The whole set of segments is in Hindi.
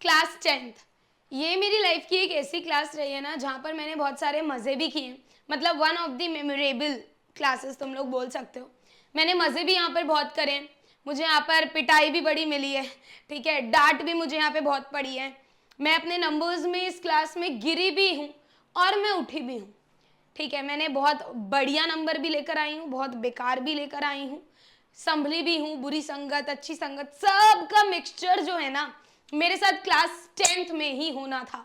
क्लास 10th ये मेरी लाइफ की एक ऐसी क्लास रही है ना जहाँ पर मैंने बहुत सारे मज़े भी किए हैं। मतलब one of the memorable classes तुम लोग बोल सकते हो। मैंने मज़े भी यहाँ पर बहुत करे हैं। मुझे यहाँ पर पिटाई भी बड़ी मिली है, ठीक है, डांट भी मुझे यहाँ पे बहुत पड़ी है। मैं अपने नंबर्स में इस क्लास में गिरी भी हूँ और मैं उठी भी हूँ, ठीक है। मैंने बहुत बढ़िया नंबर भी लेकर आई हूँ, बहुत बेकार भी लेकर आई हूँ, संभली भी हूँ, बुरी संगत अच्छी संगत सबका मिक्सचर जो है ना मेरे साथ क्लास 10th में ही होना था।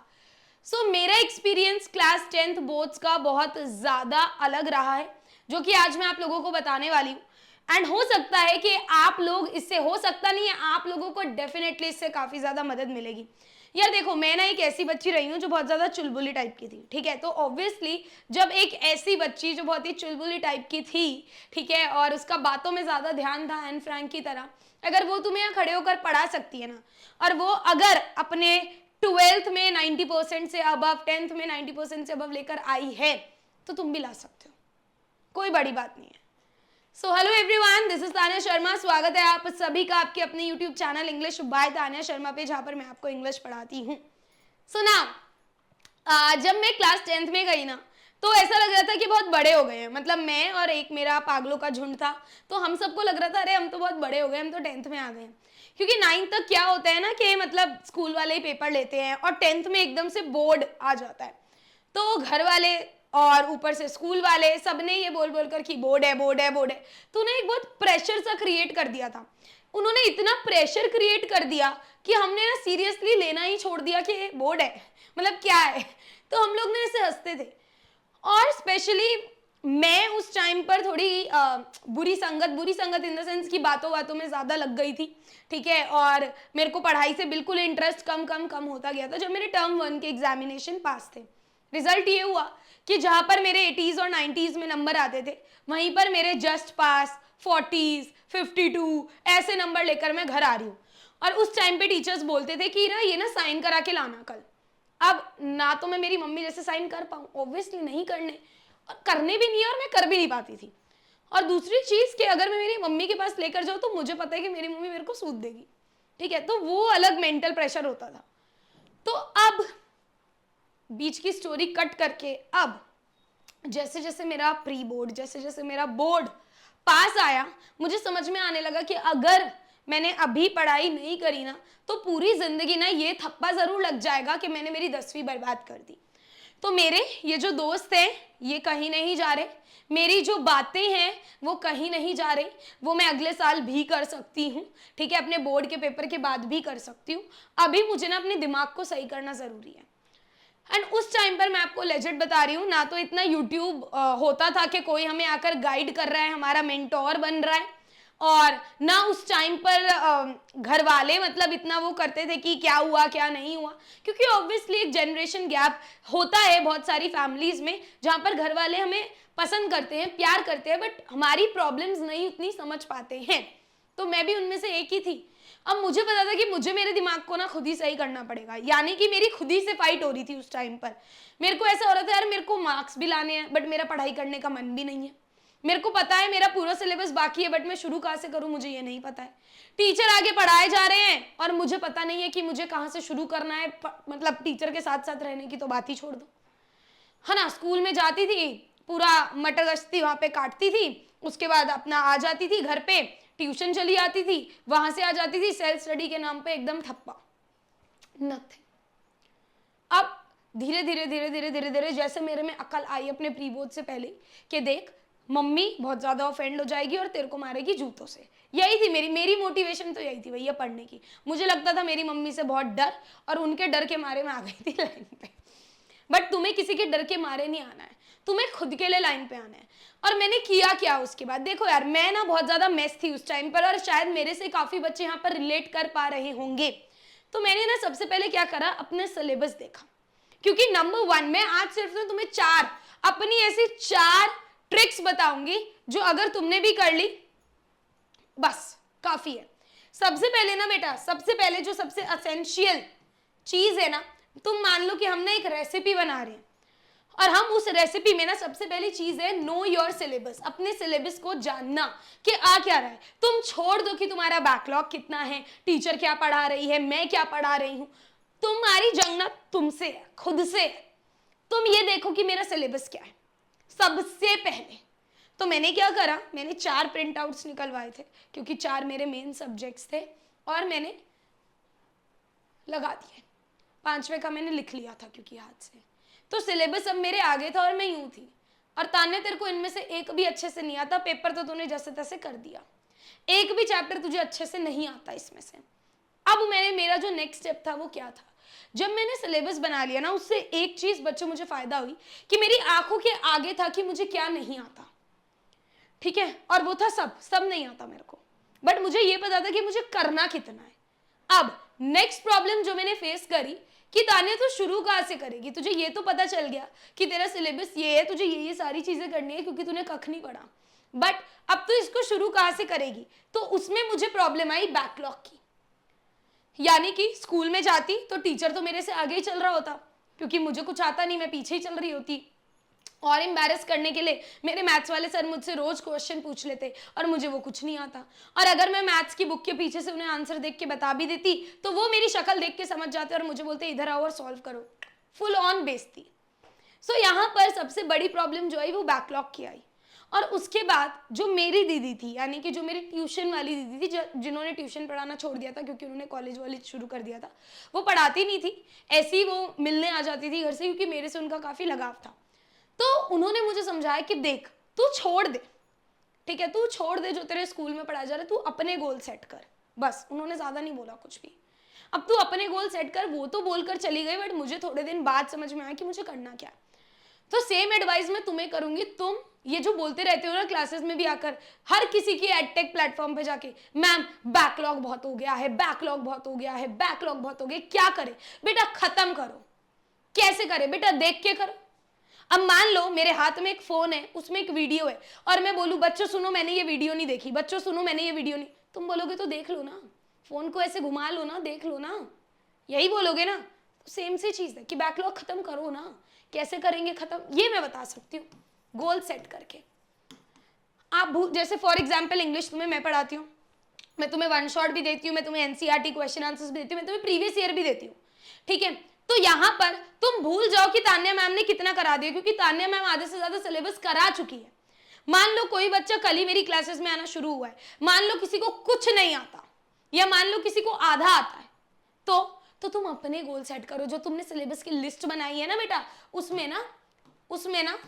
सो मेरा एक्सपीरियंस क्लास 10th बोर्ड्स का बहुत ज़्यादा अलग रहा है, जो कि आज मैं आप लोगों को बताने वाली हूँ। एंड हो सकता है कि आप लोग इससे, हो सकता नहीं है, आप लोगों को डेफिनेटली इससे काफ़ी ज़्यादा मदद मिलेगी। यार देखो, मैं ना एक ऐसी बच्ची रही हूँ जो बहुत ज़्यादा चुलबुली टाइप की थी, ठीक है। तो ऑब्वियसली जब एक ऐसी बच्ची जो बहुत ही चुलबुली टाइप की थी, ठीक है, और उसका बातों में ज़्यादा ध्यान था एन फ्रैंक की तरह, अगर वो तुम्हें यहाँ खड़े होकर पढ़ा सकती है ना, और वो अगर अपने 12th में 90% से अबव, 10th में 90% से अबव लेकर आई है, तो तुम भी ला सकते हो, कोई बड़ी बात नहीं है। So hello everyone, this is Tanya Sharma. स्वागत है आप सभी का आपके अपने YouTube channel English by Tanya Sharma पे, जहाँ पर मैं आपको इंग्लिश पढ़ाती हूँ। सो ना, जब मैं क्लास 10th में गई ना, तो ऐसा लग रहा था कि बहुत बड़े हो गए हैं। मतलब मैं और एक मेरा पागलों का झुंड था, तो हम सबको लग रहा था अरे हम तो बहुत बड़े हो गए, हम तो 10th में आ गए हैं। क्योंकि 9th तक क्या होता है ना कि मतलब स्कूल वाले ही पेपर लेते हैं, और 10th में एकदम से बोर्ड आ जाता है। तो घर वाले और ऊपर से स्कूल वाले सबने ये बोल बोल कर कि बोर्ड है बोर्ड है बोर्ड है, तो उन्हें एक बहुत प्रेशर सा क्रिएट कर दिया था। उन्होंने इतना प्रेशर क्रिएट कर दिया कि हमने ना सीरियसली लेना ही छोड़ दिया कि बोर्ड है, मतलब क्या है। तो हम लोग ना ऐसे हंसते थे। और स्पेशली मैं उस टाइम पर थोड़ी बुरी संगत इन द सेंस की बातों बातों में ज़्यादा लग गई थी, ठीक है। और मेरे को पढ़ाई से बिल्कुल इंटरेस्ट कम कम कम होता गया था। जब मेरे टर्म 1 के एग्जामिनेशन पास थे, रिजल्ट ये हुआ कि जहाँ पर मेरे 80s और 90s में नंबर आते थे, वहीं पर मेरे जस्ट पास 40s 52 ऐसे नंबर लेकर मैं घर आ रही हूँ। और उस टाइम पे टीचर्स बोलते थे कि ना ये ना साइन करा के लाना कल। अब ना तो मैं मेरी मम्मी जैसे साइन कर पाऊँ, ऑब्वियसली नहीं करने, और करने भी नहीं है, और मैं कर भी नहीं पाती थी। और दूसरी चीज़ कि अगर मैं मेरी मम्मी के पास लेकर जाऊँ तो मुझे पता है कि मेरी मम्मी मेरे को सूद देगी, ठीक है। तो वो अलग मेंटल प्रेशर होता था। तो अब बीच की स्टोरी कट करके, अब जैसे जैसे मेरा प्री बोर्ड, जैसे जैसे मेरा बोर्ड पास आया, मुझे समझ में आने लगा कि अगर मैंने अभी पढ़ाई नहीं करी ना, तो पूरी जिंदगी ना ये थप्पा जरूर लग जाएगा कि मैंने मेरी 10वीं बर्बाद कर दी। तो मेरे ये जो दोस्त हैं ये कहीं नहीं जा रहे, मेरी जो बातें हैं वो कहीं नहीं जा रही, वो मैं अगले साल भी कर सकती हूँ, ठीक है, अपने बोर्ड के पेपर के बाद भी कर सकती हूँ। अभी मुझे ना अपने दिमाग को सही करना ज़रूरी है। एंड उस टाइम पर मैं आपको लेजेंड बता रही हूँ, ना तो इतना यूट्यूब होता था कि कोई हमें आकर गाइड कर रहा है, हमारा मेंटोर बन रहा है, और ना उस टाइम पर घर वाले मतलब इतना वो करते थे कि क्या हुआ क्या नहीं हुआ। क्योंकि ऑब्वियसली एक जनरेशन गैप होता है बहुत सारी फैमिलीज में, जहाँ पर घर वाले हमें पसंद करते हैं, प्यार करते हैं, बट हमारी प्रॉब्लम्स नहीं उतनी समझ पाते हैं। तो मैं भी उनमें से एक ही थी। अब मुझे पता था कि मुझे मेरे दिमाग को ना खुद ही सही करना पड़ेगा, यानी कि मेरी खुद ही से फाइट हो रही थी उस टाइम पर। मेरे को ऐसा हो रहा था यार मेरे को मार्क्स भी लाने हैं, बट मेरा पढ़ाई करने का मन भी नहीं है। मेरे को पता है मेरा पूरा सिलेबस बाकी है, बट मैं शुरू कहाँ से करूँ मुझे ये नहीं पता है। टीचर आगे पढ़ाए जा रहे हैं और मुझे पता नहीं है कि मुझे कहाँ से शुरू करना है। मतलब टीचर के साथ साथ रहने की तो बात ही छोड़ दो, है ना। स्कूल में जाती थी, पूरा मटर गश्ती वहाँ पे काटती थी, उसके बाद अपना आ जाती थी घर पे, ट्यूशन चली आती थी, वहां से आ जाती थी, सेल्फ स्टडी के नाम पे एकदम ठप्पा, नथिंग। अब धीरे धीरे धीरे धीरे धीरे धीरे जैसे मेरे में अकल आई अपने प्री बोर्ड से पहले कि देख मम्मी बहुत ज्यादा ऑफेंड हो जाएगी और तेरे को मारेगी जूतों से। यही थी मेरी मोटिवेशन, तो यही थी भैया पढ़ने की। मुझे लगता था मेरी मम्मी से बहुत डर, और उनके डर के मारे में आ गई थी लाइन पे। बट तुम्हें किसी के डर के मारे नहीं आना है, तुम्हें खुद के लिए लाइन पे आना है। और मैंने किया क्या उसके बाद, देखो यार मैं ना बहुत ज्यादा मेस थी उस टाइम पर, और शायद मेरे से काफी बच्चे यहाँ पर रिलेट कर पा रहे होंगे। तो मैंने ना सबसे पहले क्या करा, अपने सिलेबस देखा। क्योंकि नंबर 1 में आज सिर्फ ना तुम्हें 4 अपनी ऐसी 4 ट्रिक्स बताऊंगी जो अगर तुमने भी कर ली बस काफी है। सबसे पहले ना बेटा, सबसे पहले जो सबसे असेंशियल चीज है ना, तुम मान लो कि हम ना एक रेसिपी बना रहे हैं, और हम उस रेसिपी में ना सबसे पहली चीज है नो योर सिलेबस। अपने सिलेबस को जानना कि आ क्या रहा है। तुम छोड़ दो कि तुम्हारा बैकलॉग कितना है, टीचर क्या पढ़ा रही है, मैं क्या पढ़ा रही हूँ। तुम्हारी जंग ना तुमसे है, खुद से है। तुम ये देखो कि मेरा सिलेबस क्या है। सबसे पहले तो मैंने क्या करा, मैंने 4 प्रिंट आउट्स निकलवाए थे क्योंकि 4 मेरे मेन सब्जेक्ट्स थे और मैंने लगा दिए। 5वें का मैंने लिख लिया था क्योंकि हाथ से। तो सिलेबस अब मेरे आगे था और मैं यूं थी। और तान्या तेरे को इनमें से एक भी अच्छे से नहीं आता, पेपर तो तूने जैसे तैसे कर दिया, एक भी चैप्टर तुझे अच्छे से नहीं आता इसमें से। अब मेरा जो नेक्स्ट स्टेप था वो क्या था, जब मैंने सिलेबस बना लिया ना, उससे एक चीज बच्चों मुझे फायदा हुई कि मेरी आंखों के आगे था कि मुझे क्या नहीं आता। ठीक है, और वो था सब नहीं आता मेरे को, बट मुझे ये पता था कि मुझे करना कितना है। अब नेक्स्ट प्रॉब्लम जो मैंने फेस करी कि तान्या तो शुरू कहाँ से करेगी, तुझे ये तो पता चल गया कि तेरा सिलेबस ये है, तुझे ये सारी चीजें करनी है क्योंकि तूने कख नहीं पढ़ा, बट अब तो इसको शुरू कहाँ से करेगी। तो उसमें मुझे प्रॉब्लम आई बैकलॉग की। यानी कि स्कूल में जाती तो टीचर तो मेरे से आगे ही चल रहा होता क्योंकि मुझे कुछ आता नहीं, मैं पीछे ही चल रही होती। और एम्बैरेस करने के लिए मेरे मैथ्स वाले सर मुझसे रोज क्वेश्चन पूछ लेते और मुझे वो कुछ नहीं आता। और अगर मैं मैथ्स की बुक के पीछे से उन्हें आंसर देख के बता भी देती तो वो मेरी शक्ल देख के समझ जाते और मुझे बोलते इधर आओ और सॉल्व करो। फुल ऑन बेइज्जती। सो यहाँ पर सबसे बड़ी प्रॉब्लम जो आई वो बैकलॉग की आई। और उसके बाद जो मेरी दीदी थी, यानी कि जो मेरी ट्यूशन वाली दीदी थी, जिन्होंने ट्यूशन पढ़ाना छोड़ दिया था क्योंकि उन्होंने कॉलेज वालेज शुरू कर दिया था, वो पढ़ाती नहीं थी, ऐसे ही वो मिलने आ जाती थी घर से क्योंकि मेरे से उनका काफ़ी लगाव था। तो उन्होंने मुझे समझाया कि देख तू छोड़ दे, ठीक है, तू छोड़ दे जो तेरे स्कूल में पढ़ाया जा रहा है, तू अपने गोल सेट कर। बस उन्होंने ज़्यादा नहीं बोला कुछ भी, अब तू अपने गोल सेट कर। वो तो बोलकर चली गई, बट मुझे थोड़े दिन बाद समझ में आया कि मुझे करना क्या। तो सेम एडवाइस मैं तुम्हें करूंगी, तुम ये जो बोलते रहते हो ना क्लासेस में भी आकर, हर किसी की एडटेक प्लेटफॉर्म पे जाके, मैम बैकलॉग बहुत हो गया है, बैकलॉग बहुत हो गया है, बैकलॉग बहुत हो गया, क्या करे बेटा, खत्म करो। कैसे करे बेटा, देख के करो। अब मान लो मेरे हाथ में एक फोन है, उसमें एक वीडियो है और मैं बोलूं बच्चों सुनो मैंने ये वीडियो नहीं देखी, बच्चों सुनो मैंने ये वीडियो नहीं, तुम बोलोगे तो देख लो ना, फोन को ऐसे घुमा लो ना, देख लो ना, यही बोलोगे ना। सेम सी चीज है कि बैकलॉग खत्म करो ना। कैसे करेंगे खत्म, ये मैं बता सकती हूँ, गोल सेट करके। आप जैसे फॉर एग्जाम्पल इंग्लिश तुम्हें मैं पढ़ाती हूँ, मैं तुम्हें वन शॉट भी देती हूँ, मैं तुम्हें एनसीईआरटी क्वेश्चन आंसर्स भी देती हूँ, मैं तुम्हें प्रीवियस ईयर भी देती हूँ, ठीक है। तो यहाँ पर तुम भूल जाओ कि तान्या मैम ने कितना करा दिया, क्योंकि तान्या मैम आधे से ज्यादा सिलेबस करा चुकी है। मान लो कोई बच्चा कल ही मेरी क्लासेस में आना शुरू हुआ है, मान लो किसी को कुछ नहीं आता या मान लो किसी को आधा आता है, तो तुम अपने गोल सेट करो। जो तुमने सिलेबस की लिस्ट बनाई है ना बेटा, उसमें ना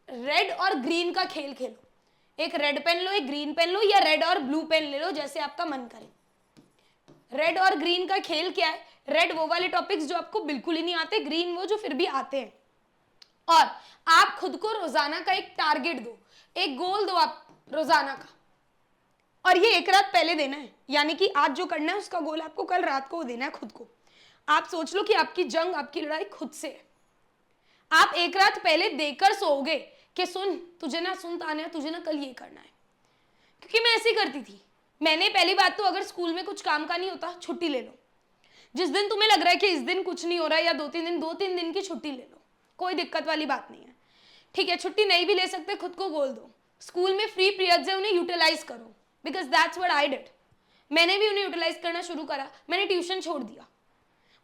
रेड और ग्रीन का खेल खेलो। एक रेड पेन लो, एक ग्रीन पेन लो, या रेड और ब्लू पेन ले लो, जैसे आपका मन करे। रेड और ग्रीन का खेल क्या है, रेड वो वाले टॉपिक्स जो आपको बिल्कुल ही नहीं आते, ग्रीन वो जो फिर भी आते हैं। और आप खुद को रोजाना का एक टारगेट दो, एक गोल दो आप रोजाना का, और ये एक रात पहले देना है। यानी कि आज जो करना है उसका गोल आपको कल रात को देना है खुद को। आप सोच लो कि आपकी जंग, आपकी लड़ाई खुद से है। आप एक रात पहले देकर सोओगे कि सुन तान्या, तुझे ना कल ये करना है। क्योंकि मैं ऐसे करती थी। मैंने पहली बात तो, अगर स्कूल में कुछ काम का नहीं होता, छुट्टी ले लो। जिस दिन तुम्हें लग रहा है कि इस दिन कुछ नहीं हो रहा है, या 2-3 दिन की छुट्टी ले लो, कोई दिक्कत वाली बात नहीं है, ठीक है। छुट्टी नहीं भी ले सकते, खुद को बोल दो स्कूल में फ्री पीरियड्स है, उन्हें यूटिलाइज करो, because that's what I did. मैंने भी उन्हें यूटिलाइज करना शुरू करा। मैंने ट्यूशन छोड़ दिया,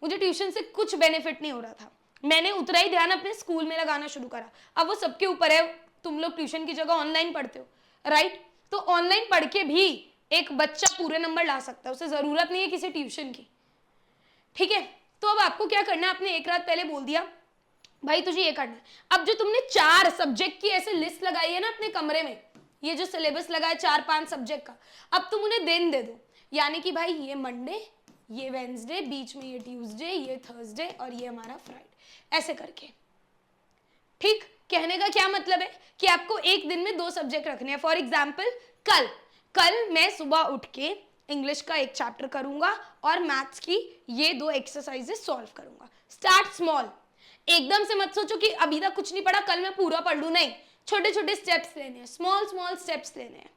मुझे ट्यूशन से कुछ बेनिफिट नहीं हो रहा था। मैंने उतना ही ध्यान अपने स्कूल में लगाना शुरू करा। अब वो सबके ऊपर है, तुम लोग ट्यूशन की जगह ऑनलाइन पढ़ते हो, राइट। तो ऑनलाइन पढ़ के भी एक बच्चा पूरे नंबर ला सकता है, उसे जरूरत नहीं है किसी ट्यूशन की, ठीक है। तो अब आपको क्या करना है, आपने एक रात पहले बोल दिया भाई तुझे ये करना है। अब जो तुमने 4 सब्जेक्ट की ऐसे लिस्ट लगाई है ना अपने कमरे में, ये जो सिलेबस लगा है 4-5 सब्जेक्ट का, अब तुम उन्हें दिन दे दो। यानी कि भाई ये मंडे, ये वेंसडे, बीच में ये ट्यूसडे, ये थर्सडे और ये हमारा फ्राइडे, ऐसे करके, ठीक। कहने का क्या मतलब है कि आपको एक दिन में 2 सब्जेक्ट रखने हैं। फॉर एग्जाम्पल कल मैं सुबह उठ के इंग्लिश का एक चैप्टर करूंगा और मैथ्स की ये 2 एक्सरसाइजेस सॉल्व करूंगा। स्टार्ट स्मॉल, एकदम से मत सोचो कि अभी तक कुछ नहीं पढ़ा कल मैं पूरा पढ़ लूं, नहीं, छोटे छोटे स्टेप्स लेने हैं, स्मॉल स्टेप्स लेने हैं,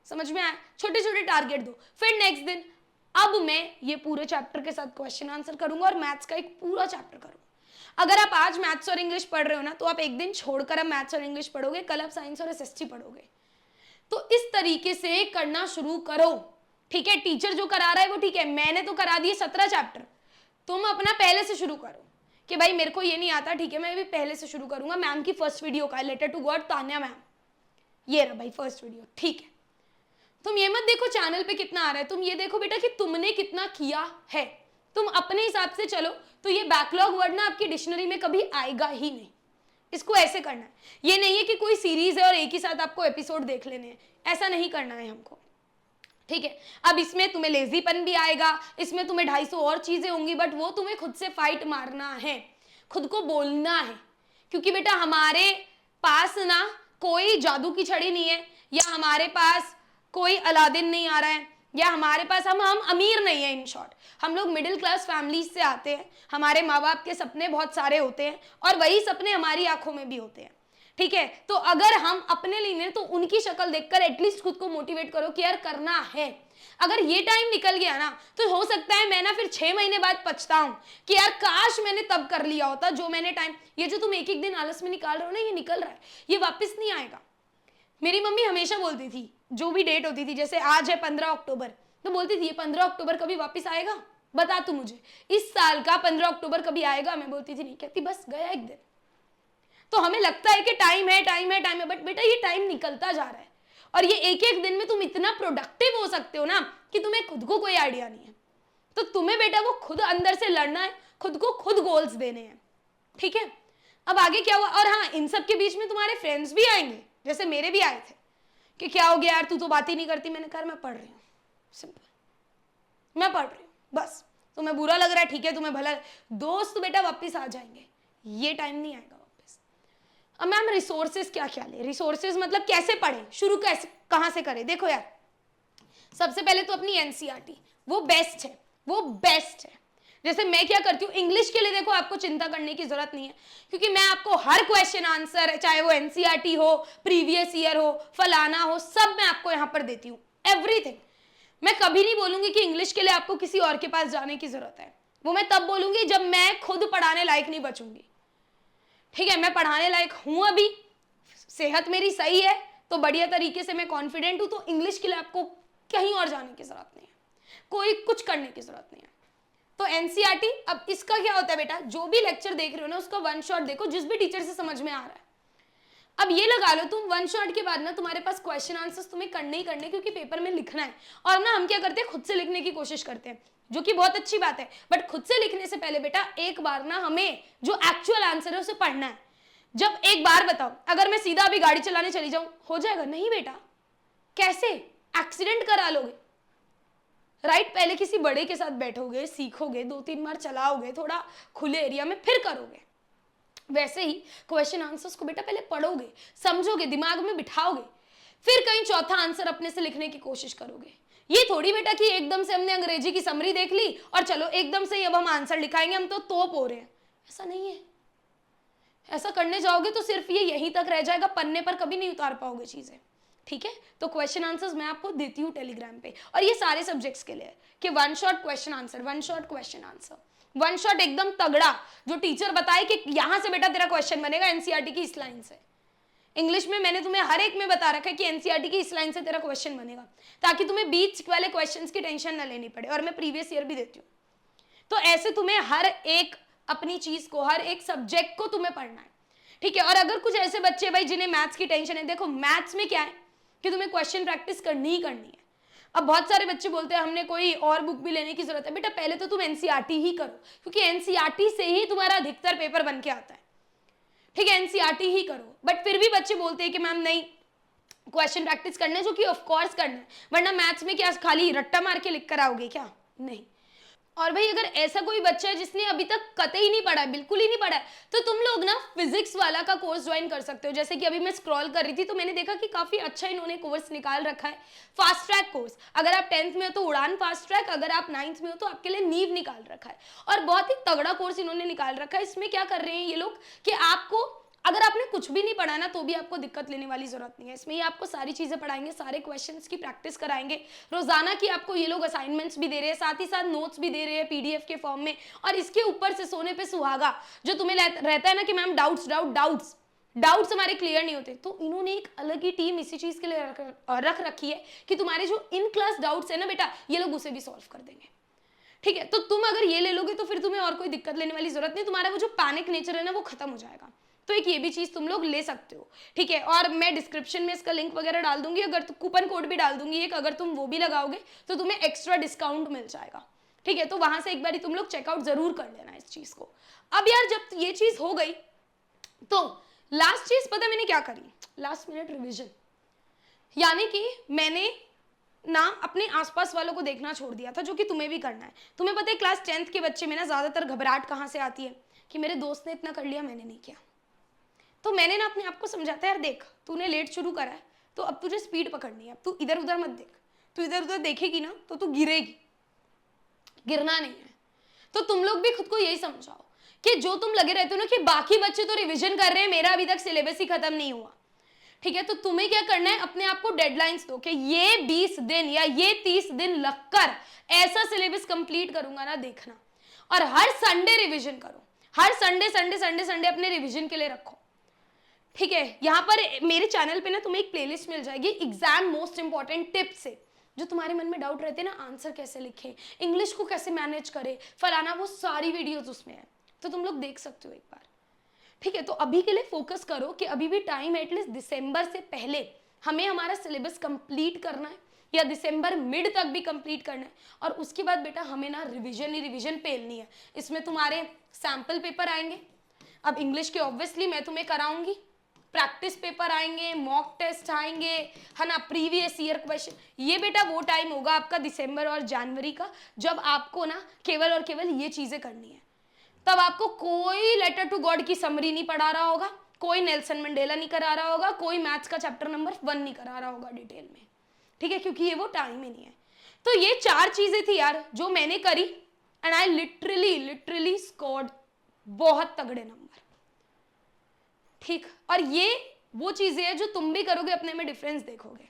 समझ में आया। छोटे छोटे टारगेट दो। फिर नेक्स्ट दिन अब मैं ये पूरे चैप्टर के साथ क्वेश्चन आंसर करूंगा और मैथ्स का एक पूरा चैप्टर करूंगा। अगर आप आज मैथ्स और इंग्लिश पढ़ रहे हो ना, तो आप एक दिन छोड़कर अब मैथ्स और इंग्लिश पढ़ोगे, कल आप साइंस और एसएसटी पढ़ोगे। तो इस तरीके से करना शुरू करो, ठीक है। टीचर जो करा रहा है वो ठीक है, मैंने तो करा दिए 17 चैप्टर, तुम अपना पहले से शुरू करो कि भाई मेरे को ये नहीं आता, ठीक है मैं भी पहले से शुरू करूंगा। मैम की फर्स्ट वीडियो का letter to God Tanya ma'am, ये रहा भाई फर्स्ट वीडियो, ठीक है। तुम ये मत देखो चैनल पे कितना आ रहा है, तुम ये देखो बेटा कि तुमने कितना किया है। तुम अपने हिसाब से चलो तो ये बैकलॉग वर्ड ना आपकी डिक्शनरी में कभी आएगा ही नहीं। इसको ऐसे करना है, ये नहीं है कि कोई सीरीज है और एक ही साथ आपको एपिसोड देख लेने हैं, ऐसा नहीं करना है हमको, ठीक है। अब इसमें तुम्हें लेजीपन भी आएगा, इसमें तुम्हें 250 और चीजें होंगी, बट वो तुम्हें खुद से फाइट मारना है, खुद को बोलना है। क्योंकि बेटा हमारे पास ना कोई जादू की छड़ी नहीं है, या हमारे पास कोई अलादीन नहीं आ रहा है, या हमारे पास हम अमीर नहीं है। इन शॉर्ट हम लोग मिडिल क्लास फैमिलीज से आते हैं, हमारे माँ बाप के सपने बहुत सारे होते हैं और वही सपने हमारी आंखों में भी होते हैं, ठीक है। तो अगर हम अपने लिए तो उनकी शक्ल देखकर एटलीस्ट खुद को मोटिवेट करो कि यार करना है। अगर ये टाइम निकल गया ना तो हो सकता है मैं ना फिर 6 महीने बाद पछताऊं कि यार काश मैंने तब कर लिया होता जो मैंने टाइम, ये जो तुम एक एक दिन आलस में निकाल रहे हो ना, ये निकल रहा है, ये वापस नहीं आएगा। मेरी मम्मी हमेशा बोलती थी, जो भी डेट होती थी, जैसे आज है 15 अक्टूबर, तो बोलती थी ये 15 अक्टूबर कभी वापस आएगा, बता तू मुझे, इस साल का 15 अक्टूबर कभी आएगा। मैं बोलती थी नहीं, कहती बस गया एक दिन। तो हमें लगता है कि टाइम है टाइम है टाइम है, बट बेटा ये टाइम निकलता जा रहा है और ये एक एक दिन में तुम इतना प्रोडक्टिव हो सकते हो ना कि तुम्हें खुद को कोई आइडिया नहीं है। तो तुम्हें बेटा वो खुद अंदर से लड़ना है, खुद को खुद गोल्स देने हैं, ठीक है। अब आगे क्या हुआ, और हाँ इन सब के बीच में तुम्हारे फ्रेंड्स भी आएंगे, जैसे मेरे भी आए थे कि क्या हो गया यार तू तो बात ही नहीं करती। मैंने कहा मैं पढ़ रही हूँ, सिंपल, मैं पढ़ रही हूँ बस। तुम्हें बुरा लग रहा है, ठीक है, तुम्हें भला, दोस्त बेटा वापस आ जाएंगे, ये टाइम नहीं आएगा वापस। अब मैम रिसोर्सेज क्या क्या ले, रिसोर्सेज मतलब कैसे पढ़े, शुरू कैसे कहाँ से करें। देखो यार सबसे पहले तो अपनी एनसीईआरटी, वो बेस्ट है, वो बेस्ट है। जैसे मैं क्या करती हूँ इंग्लिश के लिए, देखो आपको चिंता करने की जरूरत नहीं है, क्योंकि मैं आपको हर क्वेश्चन आंसर, चाहे वो एनसीईआरटी हो, प्रीवियस ईयर हो, फलाना हो, सब मैं आपको यहाँ पर देती हूँ, एवरीथिंग। मैं कभी नहीं बोलूंगी कि इंग्लिश के लिए आपको किसी और के पास जाने की जरूरत है, वो मैं तब बोलूंगी जब मैं खुद पढ़ाने लायक नहीं बचूंगी, ठीक है। मैं पढ़ाने लायक हूं, अभी सेहत मेरी सही है, तो बढ़िया तरीके से मैं कॉन्फिडेंट हूं, तो इंग्लिश के लिए आपको कहीं और जाने की जरूरत नहीं है, कोई कुछ करने की जरूरत नहीं है। तो एनसीईआरटी, अब इसका क्या होता है बेटा, जो भी लेक्चर देख रहे हो ना उसका वन शॉट देखो, जिस भी टीचर से समझ में आ रहा है। अब ये लगा लो तुम वन शॉट के बाद ना तुम्हारे पास क्वेश्चन आंसर्स तुम्हें करने ही करने, क्योंकि पेपर में लिखना है। और ना हम क्या करते हैं, खुद से लिखने की कोशिश करते हैं, जो कि बहुत अच्छी बात है, बट खुद से लिखने से पहले बेटा एक बार ना हमें जो एक्चुअल आंसर है उसे पढ़ना है। जब एक बार बताओ, अगर मैं सीधा अभी गाड़ी चलाने चली जाऊं, हो जाएगा? नहीं बेटा, कैसे, एक्सीडेंट करा लोगे, राइट। पहले किसी बड़े के साथ बैठोगे, सीखोगे, 2-3 बार चलाओगे, थोड़ा खुले एरिया में, फिर करोगे। वैसे ही क्वेश्चन आंसर्स को बेटा पहले पढ़ोगे, समझोगे, दिमाग में बिठाओगे, फिर कहीं चौथा आंसर अपने से लिखने की कोशिश करोगे। ये थोड़ी बेटा कि एकदम से हमने अंग्रेजी की समरी देख ली और चलो एकदम से ही अब हम आंसर लिखाएंगे, हम तो तोप हो रहे हैं, ऐसा नहीं है। ऐसा करने जाओगे तो सिर्फ ये यहीं तक रह जाएगा, पन्ने पर कभी नहीं उतार पाओगे चीजें, ठीक है। तो क्वेश्चन आंसर्स मैं आपको देती हूँ टेलीग्राम पे, और ये सारे सब्जेक्ट्स के लिए कि one shot question answer, one shot question answer, one shot एकदम तगड़ा, जो टीचर बताए कि यहां से बेटा तेरा क्वेश्चन बनेगा एनसीईआरटी की इस लाइन से। इंग्लिश में मैंने तुम्हें हर एक में बता रखा है कि एनसीईआरटी की इस लाइन से तेरा क्वेश्चन बनेगा, ताकि तुम्हें बीच वाले क्वेश्चंस की टेंशन न लेनी पड़े, और मैं प्रीवियस ईयर भी देती हूँ। तो ऐसे तुम्हें हर एक अपनी चीज को, हर एक सब्जेक्ट को तुम्हें पढ़ना है, ठीक है। और अगर कुछ ऐसे बच्चे भाई जिन्हें मैथ्स की टेंशन है, देखो मैथ्स में क्या है कि तुम्हें क्वेश्चन प्रैक्टिस करनी ही करनी है। अब बहुत सारे बच्चे बोलते हैं हमने कोई और बुक भी लेने की जरूरत है, बेटा पहले तो तुम एनसीईआरटी ही करो, क्योंकि एनसीईआरटी से ही तुम्हारा अधिकतर पेपर बन के आता है, ठीक है। एनसीईआरटी ही करो, बट फिर भी बच्चे बोलते हैं कि मैम नहीं, क्वेश्चन प्रैक्टिस करना है, जो कि ऑफ कोर्स करना है, वरना मैथ्स में क्या खाली रट्टा मार के लिख कर आओगे क्या? नहीं। और भाई अगर ऐसा कोई बच्चा है जिसने अभी तक कतई नहीं पढ़ा है, बिल्कुल ही नहीं पढ़ा है, तो तुम लोग ना फिजिक्स वाला का कोर्स ज्वाइन कर सकते हो। जैसे कि अभी मैं स्क्रॉल कर रही थी तो मैंने देखा कि काफी अच्छा इन्होंने कोर्स निकाल रखा है, फास्ट ट्रैक कोर्स। अगर आप 10th में हो तो उड़ान फास्ट ट्रैक, अगर आप 9th में हो तो आपके लिए नीव निकाल रखा है, और बहुत ही तगड़ा कोर्स इन्होंने निकाल रखा है। इसमें क्या कर रहे हैं ये लोग कि आपको, अगर आपने कुछ भी नहीं पढ़ा ना तो भी आपको दिक्कत लेने वाली जरूरत नहीं है। इसमें ये आपको सारी चीजें पढ़ाएंगे, सारे क्वेश्चंस की प्रैक्टिस कराएंगे, रोजाना की आपको ये लोग असाइनमेंट्स भी दे रहे हैं, साथ ही साथ नोट्स भी दे रहे हैं पीडीएफ के फॉर्म में। और इसके ऊपर से सोने पे सुहागा, जो तुम्हें रहता है ना कि मैम डाउट्स हमारे क्लियर नहीं होते, तो इन्होंने एक अलग ही टीम इसी चीज के लिए रख रखी है कि तुम्हारे जो इन क्लास डाउट्स है ना बेटा, ये लोग उसे भी सॉल्व कर देंगे, ठीक है, तो तुम अगर ये ले लोगे तो फिर तुम्हें और कोई दिक्कत लेने वाली जरूरत नहीं, तुम्हारा वो जो पैनिक नेचर है ना वो खत्म हो जाएगा। तो एक ये भी चीज तुम लोग ले सकते हो, ठीक है। और मैं डिस्क्रिप्शन में इसका लिंक वगैरह डाल दूंगी, अगर कूपन कोड भी डाल दूंगी एक, अगर तुम वो भी लगाओगे तो तुम्हें एक्स्ट्रा डिस्काउंट मिल जाएगा, ठीक है। तो वहां से एक बार तुम लोग चेकआउट जरूर कर लेना इस चीज को। अब यार जब ये चीज हो गई तो लास्ट चीज पता मैंने क्या करी, लास्ट मिनट रिविजन। यानी कि मैंने ना अपने आसपास वालों को देखना छोड़ दिया था, जो कि तुम्हें भी करना है। तुम्हें पता है क्लास 10th के बच्चे में ना ज्यादातर घबराहट कहाँ से आती है कि मेरे दोस्त ने इतना कर लिया मैंने नहीं किया। तो मैंने ना अपने आप को समझाता है यार देख तूने लेट शुरू करा है तो अब तुझे स्पीड पकड़नी है, अब तू इधर उधर मत देख, तू इधर उधर देखेगी ना तो तू गिरेगी, गिरना नहीं है। तो तुम लोग भी खुद को यही समझाओ कि जो तुम लगे रहते हो ना कि बाकी बच्चे तो रिवीजन कर रहे हैं, मेरा अभी तक सिलेबस ही खत्म नहीं हुआ, ठीक है। तो तुम्हें क्या करना है, अपने आप को डेडलाइंस दो कि ये 20 दिन या ये 30 दिन लगकर ऐसा सिलेबस कंप्लीट करूंगा ना, देखना। और हर संडे रिवीजन करो, हर संडे संडे संडे संडे अपने रिवीजन के लिए रखो, ठीक है। यहाँ पर मेरे चैनल पे ना तुम्हें एक प्लेलिस्ट मिल जाएगी एग्जाम मोस्ट इंपॉर्टेंट टिप्स से, जो तुम्हारे मन में डाउट रहते हैं ना, आंसर कैसे लिखे, इंग्लिश को कैसे मैनेज करे, फलाना, वो सारी वीडियोज उसमें है, तो तुम लोग देख सकते हो एक बार, ठीक है। तो अभी के लिए फोकस करो कि अभी भी टाइम है, एटलीस्ट दिसंबर से पहले हमें हमारा सिलेबस कंप्लीट करना है, या दिसंबर मिड तक भी कंप्लीट करना है। और उसके बाद बेटा हमें ना रिवीजन ही रिवीजन पेलनी है। इसमें तुम्हारे सैम्पल पेपर आएंगे, अब इंग्लिश के ऑब्वियसली मैं तुम्हें कराऊंगी, प्रैक्टिस पेपर आएंगे, मॉक टेस्ट आएंगे, है ना, प्रीवियस ईयर क्वेश्चन। ये बेटा वो टाइम होगा आपका दिसंबर और जनवरी का, जब आपको ना केवल और केवल ये चीजें करनी है। तब आपको कोई लेटर टू गॉड की समरी नहीं पढ़ा रहा होगा, कोई नेल्सन मंडेला नहीं करा रहा होगा, कोई मैथ्स का चैप्टर नंबर 1 नहीं करा रहा होगा डिटेल में, ठीक है, क्योंकि ये वो टाइम ही नहीं है। तो ये 4 चीजें थी यार जो मैंने करी, एंड आई लिटरली स्कोर्ड बहुत तगड़े नंबर, ठीक। और ये वो चीजें हैं जो तुम भी करोगे अपने में डिफरेंस देखोगे।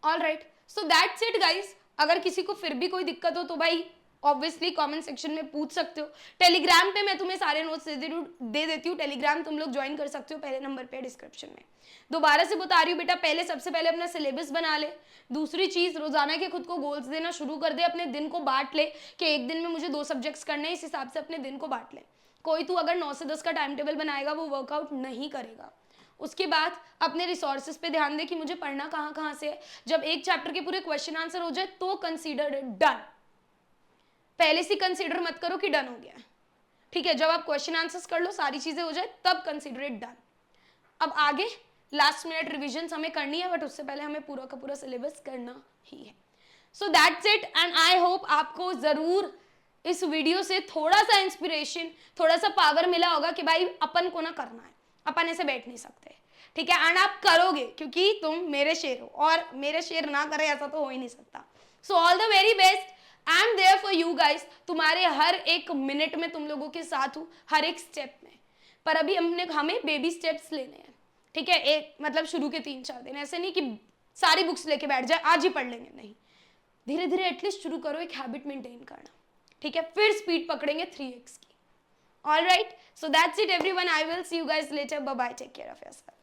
All right, so that's it guys. अगर किसी को फिर भी कोई दिक्कत हो तो भाई ऑब्वियसली कमेंट सेक्शन में पूछ सकते हो। टेलीग्राम पे मैं तुम्हें सारे नोट्स दे देती हूँ, टेलीग्राम तुम लोग ज्वाइन कर सकते हो, पहले नंबर पे डिस्क्रिप्शन में। दोबारा से बता रही हूँ बेटा, पहले सबसे पहले अपना सिलेबस बना ले। दूसरी चीज, रोजाना के खुद को गोल्स देना शुरू कर दे, अपने दिन को बांट ले कि एक दिन में मुझे 2 सब्जेक्ट्स करने हैं, इस हिसाब से अपने दिन को बांट ले। कोई तू अगर 9 से 10 का टाइम टेबल बनाएगा वो वर्कआउट नहीं करेगा। उसके बाद अपने रिसोर्सेज पे ध्यान दे कि मुझे पढ़ना कहाँ कहाँ से है। जब एक चैप्टर के पूरे क्वेश्चन आंसर हो जाए तो कंसीडर इट डन, पहले से कंसीडर मत करो कि डन हो गया, ठीक है। जब आप क्वेश्चन आंसर्स कर लो, सारी चीजें हो जाए, तब कंसीडर इट डन। अब आगे लास्ट मिनट रिविजन हमें करनी है, बट उससे पहले हमें पूरा का पूरा सिलेबस करना ही है। सो that's it, and I hope आपको जरूर इस वीडियो से थोड़ा सा इंस्पिरेशन, थोड़ा सा पावर मिला होगा कि भाई अपन को ना करना है, अपन ऐसे बैठ नहीं सकते, ठीक है। एंड आप करोगे क्योंकि तुम मेरे शेर हो, और मेरे शेर ना करे ऐसा तो हो ही नहीं सकता। So all the very best, I am there for you guys. तुम्हारे हर एक मिनट में तुम लोगों के साथ हूँ, हर एक स्टेप में। पर अभी हमें बेबी स्टेप्स लेने हैं, ठीक है। एक मतलब शुरू के 3-4 दिन, ऐसे नहीं कि सारी बुक्स लेके बैठ जाए आज ही पढ़ लेंगे, नहीं, धीरे धीरे एटलीस्ट शुरू करो एक हैबिट मेंटेन करना, ठीक है। फिर स्पीड पकड़ेंगे 3x की। All right, so that's it everyone, I will see you guys later, bye bye, take care of yourself.